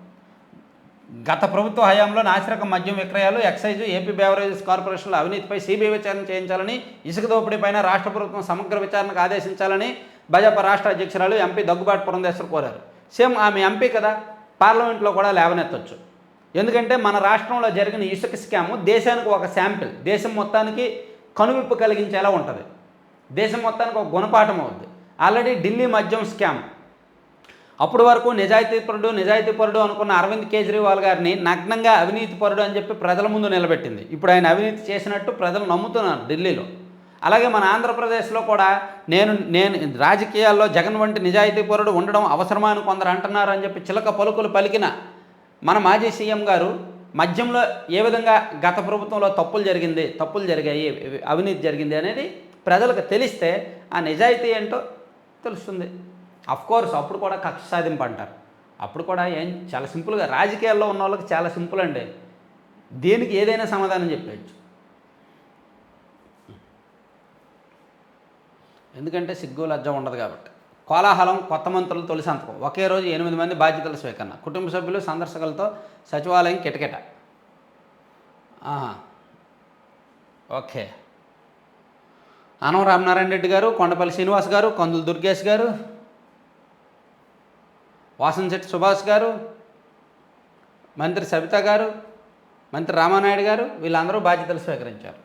గత ప్రభుత్వ హయాంలో నాసిరకం మద్యం విక్రయాలు, ఎక్సైజు, ఏపీ బెవరేజెస్ కార్పొరేషన్ల అవినీతిపై సిబిఐ విచారణ చేయించాలని, ఇసుక దోపిడీపైన రాష్ట్ర ప్రభుత్వం సమగ్ర విచారణకు ఆదేశించాలని భాజపా రాష్ట్ర అధ్యక్షురాలు ఎంపీ దగ్గుబాటి పురంధేశ్వర్ కోరారు. సేమ్ ఆమె ఎంపీ కదా, పార్లమెంట్లో కూడా లేవనెత్తొచ్చు. ఎందుకంటే మన రాష్ట్రంలో జరిగిన ఇసుక స్కాము దేశానికి ఒక శాంపిల్, దేశం మొత్తానికి కనువిప్పు కలిగించేలా ఉంటుంది, దేశం మొత్తానికి ఒక గుణపాఠం అవుద్ది. ఆల్రెడీ ఢిల్లీ మద్యం స్కామ్ అప్పటి వరకు నిజాయితీపరుడు అనుకున్న అరవింద్ కేజ్రీవాల్ గారిని నగ్నంగా అవినీతిపరుడు అని చెప్పి ప్రజల ముందు నిలబెట్టింది. ఇప్పుడు ఆయన అవినీతి చేసినట్టు ప్రజలు నమ్ముతున్నారు ఢిల్లీలో. అలాగే మన ఆంధ్రప్రదేశ్లో కూడా నేను రాజకీయాల్లో జగన్ వంటి నిజాయితీపరుడు ఉండడం అవసరమా అని కొందరు అంటున్నారు అని చెప్పి చిలక పలుకులు పలికిన మన మాజీ సీఎం గారు మద్యంలో ఏ విధంగా గత ప్రభుత్వంలో తప్పులు జరిగాయి, అవినీతి జరిగింది అనేది ప్రజలకు తెలిస్తే ఆ నిజాయితీ ఏంటో తెలుస్తుంది. అఫ్కోర్స్ అప్పుడు కూడా కక్ష సాధింపు అంటారు. అప్పుడు కూడా చాలా సింపుల్గా రాజకీయాల్లో ఉన్న వాళ్ళకి చాలా సింపుల్ అండి, దేనికి ఏదైనా సమాధానం చెప్పేయచ్చు. ఎందుకంటే సిగ్గు లజ్జ ఉండదు కాబట్టి. కోలాహలం, కొత్త మంత్రులు తొలి సంతకం. ఒకే రోజు 8 మంది బాధ్యతల స్వీకరణ. కుటుంబ సభ్యులు, సందర్శకులతో సచివాలయం కిటకిట. ఓకే. ఆనం రామనారాయణ రెడ్డి గారు, కొండపల్లి శ్రీనివాస్ గారు, కందులు దుర్గేష్ గారు, వాసంశెట్టి సుభాష్ గారు, మంత్రి సబిత గారు, మంత్రి రామానాయుడు గారు వీళ్ళందరూ బాధ్యతలు స్వీకరించారు.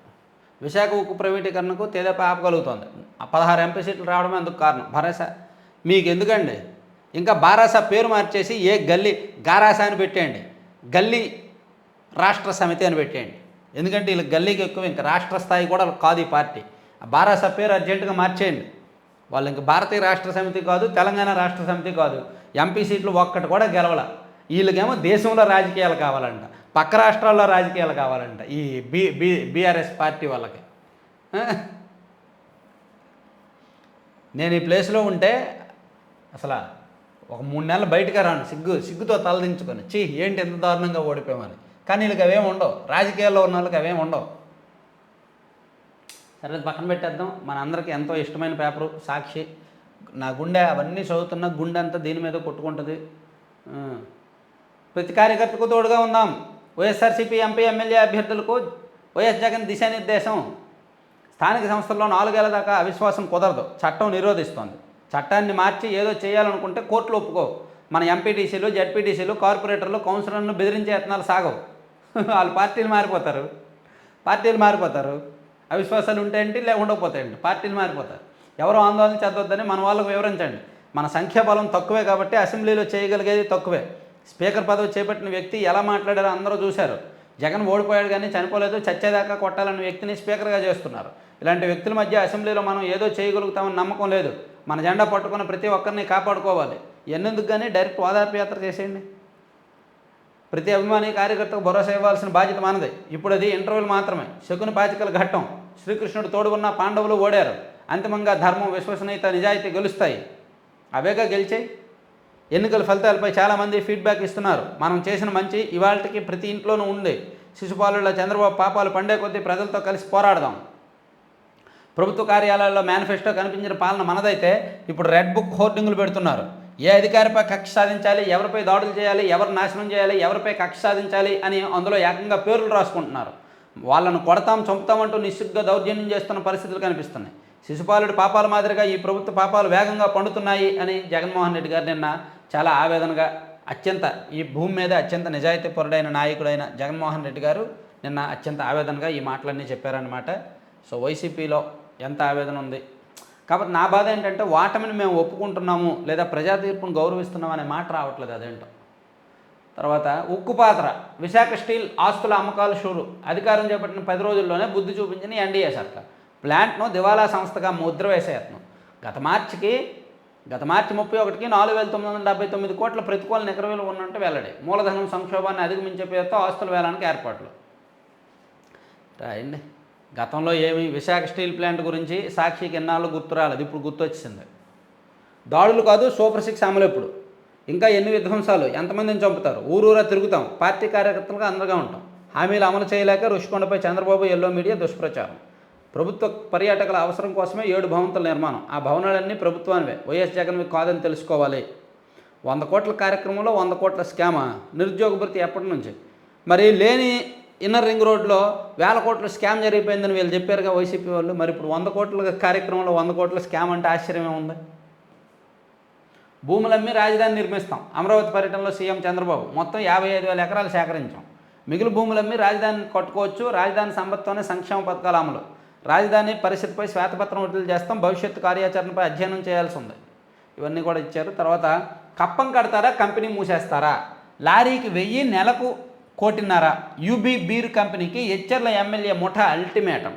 విశాఖ ఉక్కు ప్రైవేటీకరణకు తెదేపా ఆపగలుగుతోంది. 16 ఎంపీ సీట్లు రావడమే అందుకు కారణం. భరోసా మీకు ఎందుకండి? ఇంకా బారాసా పేరు మార్చేసి గారాసా అని పెట్టేయండి, గల్లీ రాష్ట్ర సమితి అని పెట్టేయండి. ఎందుకంటే వీళ్ళకి గల్లీకి ఎక్కువ, ఇంకా రాష్ట్ర స్థాయి కూడా కాదు ఈ పార్టీ. బారాసా పేరు అర్జెంటుగా మార్చేయండి. వాళ్ళు ఇంక భారతీయ రాష్ట్ర సమితి కాదు, తెలంగాణ రాష్ట్ర సమితి కాదు, ఎంపీ సీట్లు ఒక్కటి కూడా గెలవాల. వీళ్ళకేమో దేశంలో రాజకీయాలు కావాలంట, పక్క రాష్ట్రాల్లో రాజకీయాలు కావాలంట ఈ బీఆర్ఎస్ పార్టీ వాళ్ళకి. నేను ఈ ప్లేస్లో ఉంటే అసలు ఒక 3 నెలలు బయటకు రాను, సిగ్గుతో తలదించుకొని ఏంటి ఎంత దారుణంగా ఓడిపోయామని. కానీ వీళ్ళకి అవేమి ఉండవు, రాజకీయాల్లో ఉన్న వాళ్ళకి అవేమి ఉండవు. సరే పక్కన పెట్టేద్దాం. మన అందరికీ ఎంతో ఇష్టమైన పేపరు సాక్షి. నా గుండె అవన్నీ చదువుతున్న గుండె అంతా దీని మీద కొట్టుకుంటుంది. ప్రతి కార్యకర్తకు తోడుగా ఉందాం. వైఎస్ఆర్సీపీ ఎంపీ ఎమ్మెల్యే అభ్యర్థులకు వైఎస్ జగన్ దిశానిర్దేశం. స్థానిక సంస్థల్లో 4 ఏళ్ల దాకా అవిశ్వాసం కుదరదు, చట్టం నిరోధిస్తోంది. చట్టాన్ని మార్చి ఏదో చేయాలనుకుంటే కోర్టులు ఒప్పుకో. మన ఎంపీటీసీలు, జడ్పీటీసీలు, కార్పొరేటర్లు, కౌన్సిలర్లను బెదిరించే యత్నాలు సాగవు. వాళ్ళు పార్టీలు మారిపోతారు. అవిశ్వాసాలు ఉంటాయండి, ఉండకపోతాయండి, పార్టీలు మారిపోతారు. ఎవరు ఆందోళన చెందొద్దని మన వాళ్ళకు వివరించండి. మన సంఖ్యాబలం తక్కువే కాబట్టి అసెంబ్లీలో చేయగలిగేది తక్కువే. స్పీకర్ పదవి చేపట్టిన వ్యక్తి ఎలా మాట్లాడారో అందరూ చూశారు. జగన్ ఓడిపోయాడు కానీ చనిపోలేదు, చచ్చేదాకా కొట్టాలన్న వ్యక్తిని స్పీకర్గా చేస్తున్నారు. ఇలాంటి వ్యక్తుల మధ్య అసెంబ్లీలో మనం ఏదో చేయగలుగుతామని నమ్మకం లేదు. మన జెండా పట్టుకున్న ప్రతి ఒక్కరిని కాపాడుకోవాలి. ఎన్నెందుకు కానీ డైరెక్ట్ ఓదార్పు యాత్ర చేసేయండి. ప్రతి అభిమాని కార్యకర్తకు భరోసా ఇవ్వాల్సిన బాధ్యత మనది. ఇప్పుడు అది ఇంటర్వ్యూలు మాత్రమే. శకుని పాచికల ఘట్టం. శ్రీకృష్ణుడు తోడు ఉన్న పాండవులు ఓడారు. అంతిమంగా ధర్మం, విశ్వసనీయత, నిజాయితీ గెలుస్తాయి. అవేగా గెలిచాయి. ఎన్నికల ఫలితాలపై చాలామంది ఫీడ్బ్యాక్ ఇస్తున్నారు. మనం చేసిన మంచి ఇవాళకి ప్రతి ఇంట్లోనూ ఉంది. శిశుపాలుల చంద్రబాబు పాపాలు పండే కొద్దీ ప్రజలతో కలిసి పోరాడదాం. ప్రభుత్వ కార్యాలయాల్లో మేనిఫెస్టో కనిపించిన పాలన మనదైతే ఇప్పుడు రెడ్ బుక్ హోర్డింగులు పెడుతున్నారు. ఏ అధికారిపై కక్ష సాధించాలి, ఎవరిపై దాడులు చేయాలి, ఎవరు నాశనం చేయాలి, ఎవరిపై కక్ష సాధించాలి అని అందులో ఏకంగా పేర్లు రాసుకుంటున్నారు. వాళ్ళను కొడతాం, చంపుతామంటూ నిస్సిగ్గుగా దౌర్జన్యం చేస్తున్న పరిస్థితులు కనిపిస్తున్నాయి. శిశుపాలుడి పాపాల మాదిరిగా ఈ ప్రభుత్వ పాపాలు వేగంగా పండుతున్నాయి అని జగన్మోహన్ రెడ్డి గారు నిన్న చాలా ఆవేదనగా, ఈ భూమి మీద అత్యంత నిజాయితీపరుడైన నాయకుడైన జగన్మోహన్ రెడ్డి గారు నిన్న అత్యంత ఆవేదనగా ఈ మాటలన్నీ చెప్పారనమాట. సో వైసీపీలో ఎంత ఆవేదన ఉంది. కాబట్టి నా బాధ ఏంటంటే ఓటమిని మేము ఒప్పుకుంటున్నాము లేదా ప్రజా తీర్పును గౌరవిస్తున్నాం అనే మాట రావట్లేదు. అదేంటో. తర్వాత ఉక్కుపాత్ర. విశాఖ స్టీల్ ఆస్తుల అమ్మకాలు షురు. అధికారం చేపట్టిన 10 రోజుల్లోనే బుద్ధి చూపించిన ఎన్డీఏ సర్కార్ ప్లాంట్ను దివాలా సంస్థగా ముద్ర వేసే యత్నం. గత మార్చి 31కి 4,979 కోట్ల ప్రతికూల నికర విలువ ఉన్నట్టు వెల్లడి. మూలధనం సంక్షోభాన్ని అధిగమించే పేరుతో ఆస్తుల వేలానికి ఏర్పాట్లు. రాయండి. గతంలో ఏమి విశాఖ స్టీల్ ప్లాంట్ గురించి సాక్షికి ఎన్నాళ్ళు గుర్తు రాలేదు, ఇప్పుడు గుర్తొచ్చింది. దాడులు కాదు, సూపర్ 6 అమలు ఎప్పుడు, ఇంకా ఎన్ని విధ్వంసాలు, ఎంతమందిని చంపుతారు, ఊరూరా తిరుగుతాం, పార్టీ కార్యకర్తలుగా అందరిగా ఉంటాం. హామీలు అమలు చేయలేక రుషికొండపై చంద్రబాబు ఎల్లో మీడియా దుష్ప్రచారం. ప్రభుత్వ పర్యాటకుల అవసరం కోసమే 7 భవంతుల నిర్మాణం. ఆ భవనాలన్నీ ప్రభుత్వానివే, వైఎస్ జగన్వి కాదని తెలుసుకోవాలి. 100 కోట్ల కార్యక్రమంలో 100 కోట్ల స్కామా? నిరుద్యోగ భృతి ఎప్పటి నుంచి? మరి లేని ఇన్నర్ రింగ్ రోడ్లో 1000 కోట్ల స్కామ్ జరిగిపోయిందని వీళ్ళు చెప్పారుగా వైసీపీ వాళ్ళు. మరి ఇప్పుడు 100 కోట్ల కార్యక్రమంలో 100 కోట్ల స్కామ్ అంటే ఆశ్చర్యమే ఉంది. భూములమ్మి రాజధాని నిర్మిస్తాం. అమరావతి పర్యటనలో సీఎం చంద్రబాబు. మొత్తం 55,000 ఎకరాలు సేకరించాం. మిగిలిన భూములమ్మి రాజధాని కట్టుకోవచ్చు. రాజధాని సంపత్తోనే సంక్షేమ పథకాల అమలు. రాజధాని పరిస్థితిపై శ్వేతపత్రం విడుదల చేస్తాం. భవిష్యత్తు కార్యాచరణపై అధ్యయనం చేయాల్సి ఉంది. ఇవన్నీ కూడా ఇచ్చారు. తర్వాత కప్పం కడతారా, కంపెనీ మూసేస్తారా? లారీకి 1000, నెలకు 1,50,00,000. యూబీ బీర్ కంపెనీకి ఎచ్చెర్ల ఎమ్మెల్యే ముఠా అల్టిమేటం.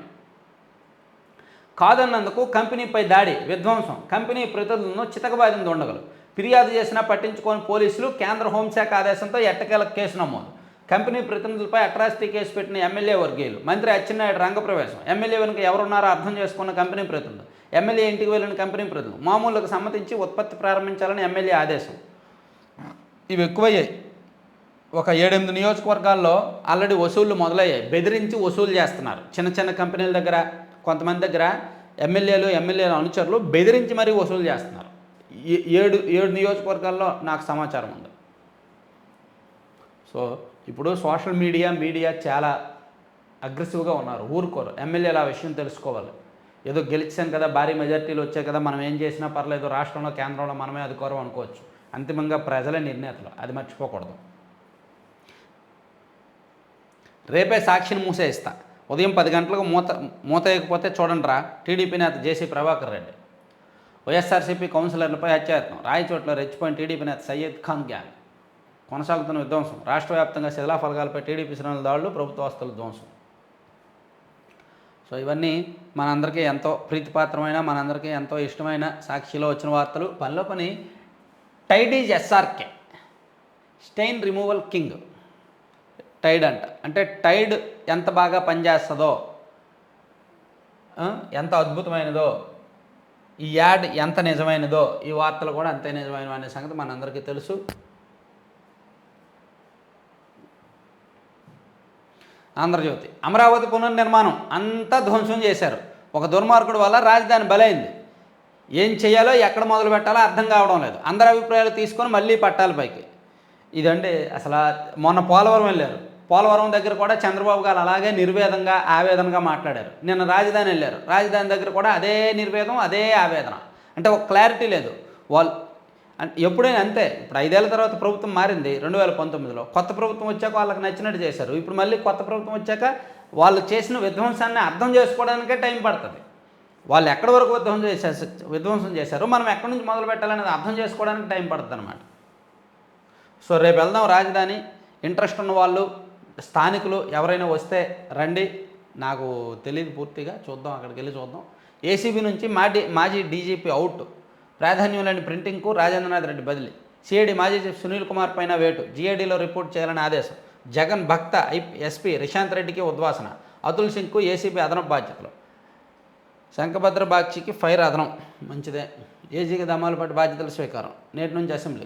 కాదన్నందుకు కంపెనీపై దాడి, విధ్వంసం. కంపెనీ ప్రతినిధులను చితకబాదిన దుండగులు. ఫిర్యాదు చేసినా పట్టించుకోని పోలీసులు. కేంద్ర హోంశాఖ ఆదేశంతో ఎట్టకేలకు కేసు నమోదు. కంపెనీ ప్రతినిధులపై అట్రాసిటీ కేసు పెట్టిన ఎమ్మెల్యే వర్గీయులు. మంత్రి అచ్చెన్నాయుడు రంగప్రవేశం. ఎమ్మెల్యే వెనుక ఎవరున్నారో అర్థం చేసుకున్న కంపెనీ ప్రతినిధులు. ఎమ్మెల్యే ఇంటికి వెళ్ళిన కంపెనీ ప్రతినిధులు. మామూలుకు సమ్మతించి ఉత్పత్తి ప్రారంభించాలని ఎమ్మెల్యే ఆదేశం. ఇవి ఎక్కువయ్యాయి. ఒక 7-8 నియోజకవర్గాల్లో ఆల్రెడీ వసూళ్లు మొదలయ్యాయి. బెదిరించి వసూలు చేస్తున్నారు. చిన్న చిన్న కంపెనీల దగ్గర, కొంతమంది దగ్గర ఎమ్మెల్యేలు అనుచరులు బెదిరించి మరీ వసూలు చేస్తున్నారు. 7 నియోజకవర్గాల్లో నాకు సమాచారం ఉంది. సో ఇప్పుడు సోషల్ మీడియా చాలా అగ్రెసివ్గా ఉన్నారు. ఊరుకోరు. ఎమ్మెల్యేలు ఆ విషయం తెలుసుకోవాలి. ఏదో గెలిచాం కదా, భారీ మెజార్టీలు వచ్చాయి కదా, మనం ఏం చేసినా పర్లేదు, రాష్ట్రంలో కేంద్రంలో మనమే అధికారం అనుకోవచ్చు. అంతిమంగా ప్రజలే నిర్ణేతలు, అది మర్చిపోకూడదు. రేపే సాక్షిని మూసేయిస్తా. ఉదయం 10 గంటలకు మూతేయకపోతే చూడండి రా. టీడీపీ నేత జేసీ ప్రభాకర్ రెడ్డి. వైఎస్ఆర్సీపీ కౌన్సిలర్లపై హత్యాయత్నం. రాయచోట్ల రెచ్చిపోయిన టీడీపీ నేత సయ్యద్ ఖాన్ గ్యాంగ్. కొనసాగుతున్న విధ్వంసం. రాష్ట్ర వ్యాప్తంగా శిలాఫలకాలపై టీడీపీ శ్రేణుల దాడులు, ప్రభుత్వ ఆస్తుల ధ్వంసం. సో ఇవన్నీ మనందరికీ ఎంతో ప్రీతిపాత్రమైన, మనందరికీ ఎంతో ఇష్టమైన సాక్షిలో వచ్చిన వార్తలు. పనిలో పని Tide is SRK, stain removal king. Tide అంటే టైడ్ ఎంత బాగా పనిచేస్తుందో, ఎంత అద్భుతమైనదో, ఈ యాడ్ ఎంత నిజమైనదో, ఈ వార్తలు కూడా అంతే నిజమైనవి అనే సంగతి మనందరికీ తెలుసు. ఆంధ్రజ్యోతి, అమరావతి పునర్నిర్మాణం అంతా ధ్వంసం చేశారు. ఒక దుర్మార్గుడు వల్ల రాజధాని బలైంది. ఏం చేయాలో ఎక్కడ మొదలు పెట్టాలో అర్థం కావడం లేదు. అందరి అభిప్రాయాలు తీసుకొని మళ్ళీ పట్టాలి పైకి. ఇదండి అసలు. మొన్న పోలవరం వెళ్ళారు. పోలవరం దగ్గర కూడా చంద్రబాబు గారు అలాగే నిర్వేదంగా ఆవేదనగా మాట్లాడారు. నిన్న రాజధాని వెళ్ళారు. రాజధాని దగ్గర కూడా అదే నిర్వేదం, అదే ఆవేదన. అంటే ఒక క్లారిటీ లేదు. వాళ్ళు ఎప్పుడైనా అంతే. ఇప్పుడు 5 ఏళ్ల తర్వాత ప్రభుత్వం మారింది 2019లో. కొత్త ప్రభుత్వం వచ్చాక వాళ్ళకి నచ్చినట్టు చేశారు. ఇప్పుడు మళ్ళీ కొత్త ప్రభుత్వం వచ్చాక వాళ్ళు చేసిన విధ్వంసాన్ని అర్థం చేసుకోవడానికే టైం పడుతుంది. వాళ్ళు ఎక్కడి వరకు విధ్వంసం చేశారు, మనం ఎక్కడి నుంచి మొదలు పెట్టాలనేది అర్థం చేసుకోవడానికి టైం పడుతుంది అనమాట. సో రేపు వెళ్దాం రాజధాని. ఇంట్రెస్ట్ ఉన్న వాళ్ళు, స్థానికులు ఎవరైనా వస్తే రండి. నాకు తెలియదు పూర్తిగా, చూద్దాం, అక్కడికి వెళ్ళి చూద్దాం. ఏసీబీ నుంచి మాజీ డీజీపీ అవుట్. ప్రాధాన్యం లేని ప్రింటింగ్కు రాజేంద్రనాథ్ రెడ్డి బదిలీ. సిఐడి మాజీ చీఫ్ సునీల్ కుమార్ పైన వేటు. జీఐడీలో రిపోర్ట్ చేయాలని ఆదేశం. జగన్ భక్త ఎస్పీ రిశాంత్ రెడ్డికి ఉద్వాసన. అతుల్ సింగ్కు ఏసీబీ అదనపు బాధ్యతలు. శంఖభద్ర బాక్షికి ఫైర్ అదనం. మంచిదే. ఏజీకి దమ్మాలపాటి బాధ్యతల స్వీకారం. నేటి నుంచి అసెంబ్లీ.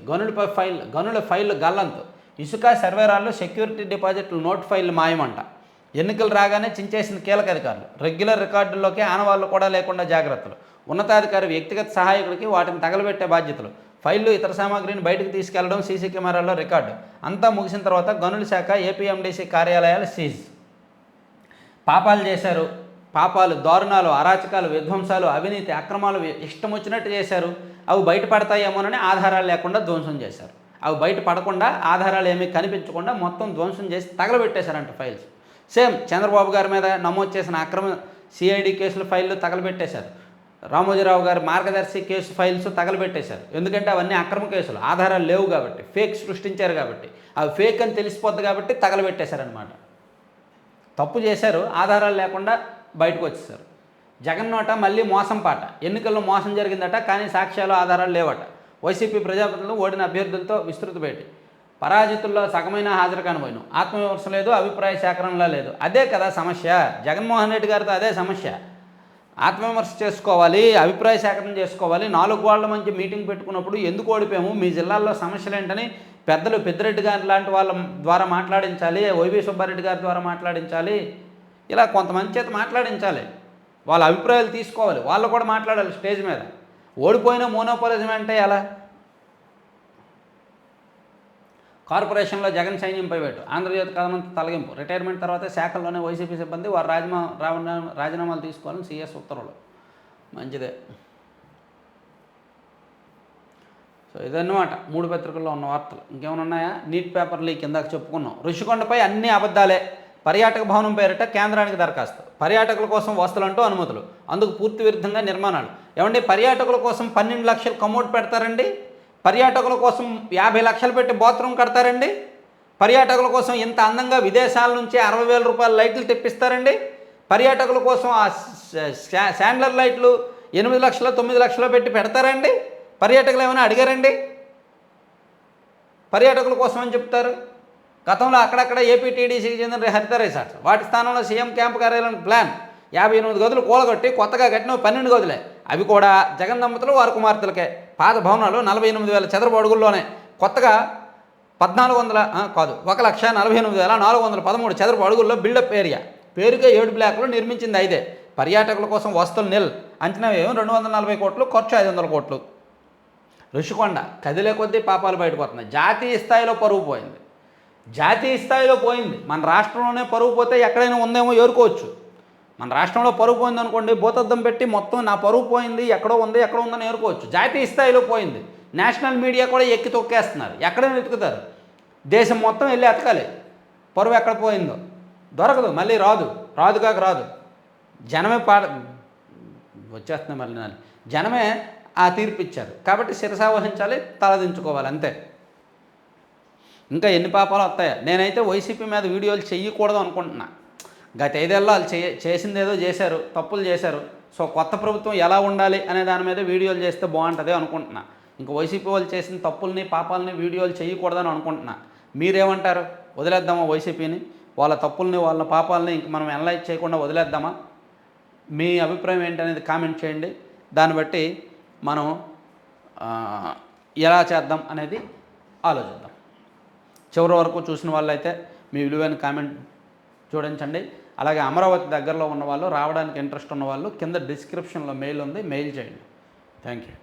గనుల ఫైళ్లు గల్లంతు. ఇసుక సర్వేరాల్లో సెక్యూరిటీ డిపాజిట్లు నోట్ ఫైళ్లు మాయమంట. ఎన్నికలు రాగానే చించేసిన కీలక అధికారులు. రెగ్యులర్ రికార్డుల్లోకి ఆనవాళ్లు కూడా లేకుండా జాగ్రత్తలు. ఉన్నతాధికారి వ్యక్తిగత సహాయకుడికి వాటిని తగలబెట్టే బాధ్యతలు. ఫైళ్లు, ఇతర సామాగ్రిని బయటకు తీసుకెళ్లడం సీసీ కెమెరాల్లో రికార్డు. అంతా ముగిసిన తర్వాత గనుల శాఖ, ఏపీఎండీసీ కార్యాలయాలు సీజ్. పాపాలు చేశారు. పాపాలు, దారుణాలు, అరాచకాలు, విధ్వంసాలు, అవినీతి, అక్రమాలు ఇష్టం వచ్చినట్టు చేశారు. అవి బయటపడతాయేమోనని ఆధారాలు లేకుండా ధ్వంసం చేశారు. అవి బయట పడకుండా, ఆధారాలు ఏమీ కనిపించకుండా మొత్తం ధ్వంసం చేసి తగలబెట్టేశారంట ఫైల్స్. సేమ్ చంద్రబాబు గారి మీద నమోదు చేసిన అక్రమ సిఐడి కేసుల ఫైళ్ళు తగలబెట్టేశారు. రామోజీరావు గారి మార్గదర్శి కేసు ఫైల్స్ తగలబెట్టేశారు. ఎందుకంటే అవన్నీ అక్రమ కేసులు, ఆధారాలు లేవు కాబట్టి, ఫేక్ సృష్టించారు కాబట్టి, అవి ఫేక్ అని తెలిసిపోద్ది కాబట్టి తగలబెట్టేశారనమాట. తప్పు చేశారు, ఆధారాలు లేకుండా బయటకు వచ్చేసారు. జగన్ నోట మళ్ళీ మోసం పాట. ఎన్నికల్లో మోసం జరిగిందట, కానీ సాక్ష్యాలు, ఆధారాలు లేవట. వైసీపీ ప్రజాప్రతినిధులు ఓడిన అభ్యర్థులతో విస్తృత భేటీ. పరాజితుల్లో సగమైన హాజరు కానిపోయిన. ఆత్మవిమర్శ లేదు, అభిప్రాయ సేకరణలో లేదు. అదే కదా సమస్య. జగన్మోహన్ రెడ్డి గారితో అదే సమస్య. ఆత్మవిమర్శ చేసుకోవాలి, అభిప్రాయ సేకరణ చేసుకోవాలి. 4 గోళ్ల మధ్య మీటింగ్ పెట్టుకున్నప్పుడు ఎందుకు ఓడిపోయాము, మీ జిల్లాల్లో సమస్యలు ఏంటని పెద్దలు పెద్దిరెడ్డి గారి లాంటి వాళ్ళ ద్వారా మాట్లాడించాలి, వైవి సుబ్బారెడ్డి గారి ద్వారా మాట్లాడించాలి. ఇలా కొంతమంది చేత మాట్లాడించాలి. వాళ్ళ అభిప్రాయాలు తీసుకోవాలి, వాళ్ళు కూడా మాట్లాడాలి స్టేజ్ మీద. ఓడిపోయిన మోనోపాలిజం అంటే ఎలా? కార్పొరేషన్లో జగన్ సైన్యంపై వేటు. ఆంధ్రజ్యోతి కథనంతో తొలగింపు. రిటైర్మెంట్ తర్వాత శాఖల్లోనే వైసీపీ సిబ్బంది వారు రాజీనామాలు తీసుకోవాలని సీఎస్ ఉత్తర్వులు. మంచిదే. సో ఇదన్నమాట 3 పత్రికల్లో ఉన్న వార్తలు. ఇంకేమైనా ఉన్నాయా? నీట్ పేపర్ లీక్ ఇందాక చెప్పుకున్నాం. ఋషికొండపై అన్ని అబద్ధాలే. పర్యాటక భవనం పేరిట కేంద్రానికి దరఖాస్తు. పర్యాటకుల కోసం వసతులంటూ అనుమతులు, అందుకు పూర్తి విరుద్ధంగా నిర్మాణాలు. ఏమండి, పర్యాటకుల కోసం 12 లక్షలు కమోడ్ పెడతారండి? పర్యాటకుల కోసం 50 లక్షలు పెట్టి బాత్రూమ్ కడతారండి? పర్యాటకుల కోసం ఇంత అందంగా విదేశాల నుంచి 60,000 రూపాయల లైట్లు తెప్పిస్తారండి? పర్యాటకుల కోసం ఆ శాండ్లర్ లైట్లు 8 లక్షలు 9 లక్షలు పెట్టి పెడతారండి? పర్యాటకులు ఏమైనా అడిగారండి? పర్యాటకుల కోసం అని చెప్తారు. గతంలో అక్కడక్కడ ఏపీటీడీసీకి చెందిన హరిత రిసార్ట్స్, వాటి స్థానంలో సీఎం క్యాంపు కార్యాలయానికి ప్లాన్. 58 గదులు కూలగొట్టి కొత్తగా కట్టిన 12 గదులే. అవి కూడా జగన్ దంపతులు, వారి కుమార్తెలకే. పాత భవనాలు 48,000 చదరపు అడుగుల్లోనే. కొత్తగా 1,48,413 చదరపు అడుగుల్లో బిల్డప్ ఏరియా. పేరుకే 7 బ్లాకులు, నిర్మించింది 5. పర్యాటకుల కోసం వసతులు నిల్. అంచనా వ్యయం 240 కోట్లు, ఖర్చు 500 కోట్లు. ఋషికొండ కదిలే కొద్దీ పాపాలు బయటపోతున్నాయి. జాతీయ స్థాయిలో పరువు పోయింది. జాతీయ స్థాయిలో పోయింది. మన రాష్ట్రంలోనే పరువు పోతే ఎక్కడైనా ఉందేమో ఏరుకోవచ్చు. మన రాష్ట్రంలో పరువు పోయింది అనుకోండి, భూతద్దం పెట్టి మొత్తం నా పరువు పోయింది, ఎక్కడో ఉంది, ఎక్కడ ఉందని ఏరుకోవచ్చు. జాతీయ స్థాయిలో పోయింది. నేషనల్ మీడియా కూడా ఎక్కి తొక్కేస్తున్నారు. ఎక్కడైనా వెతుకుతారు. దేశం మొత్తం వెళ్ళి ఎతకాలి పరువు ఎక్కడ పోయిందో. దొరకదు, మళ్ళీ రాదు. జనమే వచ్చేస్తున్నాయి మళ్ళీ జనమే ఆ తీర్పు ఇచ్చారు. కాబట్టి శిరసా వహించాలి, తలదించుకోవాలి, అంతే. ఇంకా ఎన్ని పాపాలు వస్తాయా? నేనైతే వైసీపీ మీద వీడియోలు చెయ్యకూడదు అనుకుంటున్నా. గత 5 ఏళ్ళలో వాళ్ళు చేసిందేదో చేశారు, తప్పులు చేశారు. సో కొత్త ప్రభుత్వం ఎలా ఉండాలి అనే దాని మీద వీడియోలు చేస్తే బాగుంటుంది అనుకుంటున్నా. ఇంక వైసీపీ వాళ్ళు చేసిన తప్పుల్ని పాపాలని వీడియోలు చేయకూడదని అనుకుంటున్నా. మీరేమంటారు? వదిలేద్దామా వైసీపీని, వాళ్ళ తప్పుల్ని వాళ్ళ పాపాలని ఇంక మనం అనలైజ్ చేయకుండా వదిలేద్దామా? మీ అభిప్రాయం ఏంటనేది కామెంట్ చేయండి. దాన్ని బట్టి మనం ఎలా చేద్దాం అనేది ఆలోచిద్దాం. చివరి వరకు చూసిన వాళ్ళైతే మీ విలువైన కామెంట్ చూడించండి. అలాగే అమరావతి దగ్గరలో ఉన్న వాళ్ళు, రావడానికి ఇంట్రెస్ట్ ఉన్న వాళ్ళు కింద డిస్క్రిప్షన్లో మెయిల్ ఉంది, మెయిల్ చేయండి. Thank you.